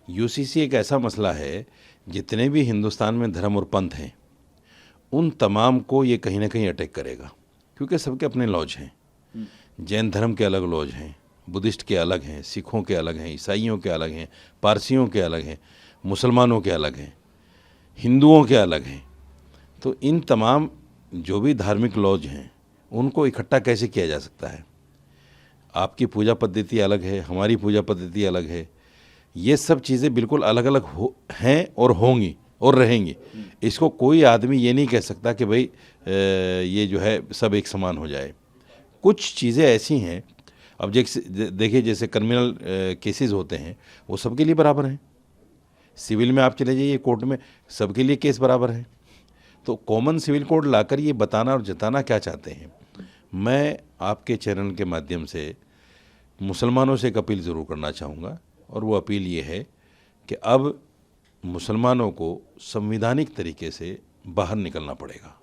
UCC एक ऐसा मसला है, जितने भी हिंदुस्तान में धर्म और पंथ हैं उन तमाम को ये कहीं ना कहीं अटैक करेगा, क्योंकि सबके अपने लॉज हैं। जैन धर्म के अलग लॉज हैं, बुद्धिस्ट के अलग हैं, सिखों के अलग हैं, ईसाइयों के अलग हैं, पारसियों के अलग हैं, मुसलमानों के अलग हैं, हिंदुओं के अलग हैं। तो इन तमाम जो भी धार्मिक लॉज हैं उनको इकट्ठा कैसे किया जा सकता है? आपकी पूजा पद्धति अलग है, हमारी पूजा पद्धति अलग है, ये सब चीज़ें बिल्कुल अलग अलग हैं और होंगी और रहेंगी। इसको कोई आदमी ये नहीं कह सकता कि भाई ये जो है सब एक समान हो जाए। कुछ चीज़ें ऐसी हैं, अब देखिए जैसे क्रिमिनल केसेस होते हैं वो सबके लिए बराबर हैं। सिविल में आप चले जाइए कोर्ट में, सबके लिए केस बराबर है। तो कॉमन सिविल कोड लाकर ये बताना और जताना क्या चाहते हैं? मैं आपके चैनल के माध्यम से मुसलमानों से एक अपील ज़रूर करना चाहूँगा, और वो अपील ये है कि अब मुसलमानों को संवैधानिक तरीके से बाहर निकलना पड़ेगा।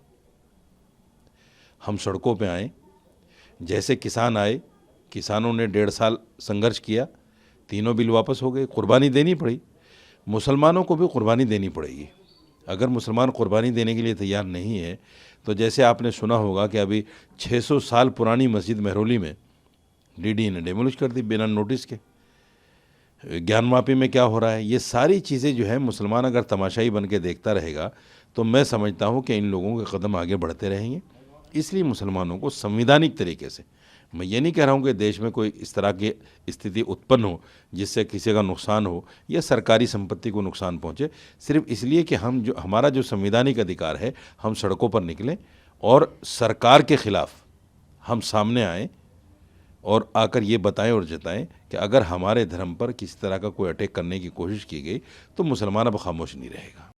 हम सड़कों पे आए, जैसे किसान आए, किसानों ने 1.5 साल संघर्ष किया, 3 बिल वापस हो गए, कुर्बानी देनी पड़ी। मुसलमानों को भी कुर्बानी देनी पड़ेगी। अगर मुसलमान कुर्बानी देने के लिए तैयार नहीं है तो जैसे आपने सुना होगा कि अभी 600 साल पुरानी मस्जिद मेहरौली में डीडी ने डेमोलिश कर दी बिना नोटिस के। ज्ञानवापी में क्या हो रहा है, ये सारी चीज़ें जो है मुसलमान अगर तमाशाई बन के देखता रहेगा तो मैं समझता हूँ कि इन लोगों के कदम आगे बढ़ते रहेंगे। इसलिए मुसलमानों को संवैधानिक तरीके से, मैं ये नहीं कह रहा हूँ कि देश में कोई इस तरह की स्थिति उत्पन्न हो जिससे किसी का नुकसान हो या सरकारी संपत्ति को नुकसान पहुँचे, सिर्फ इसलिए कि हमारा जो संवैधानिक अधिकार है हम सड़कों पर निकलें और सरकार के ख़िलाफ़ हम सामने आएँ और आकर ये बताएं और जताएं कि अगर हमारे धर्म पर किसी तरह का कोई अटैक करने की कोशिश की गई तो मुसलमान अब खामोश नहीं रहेगा।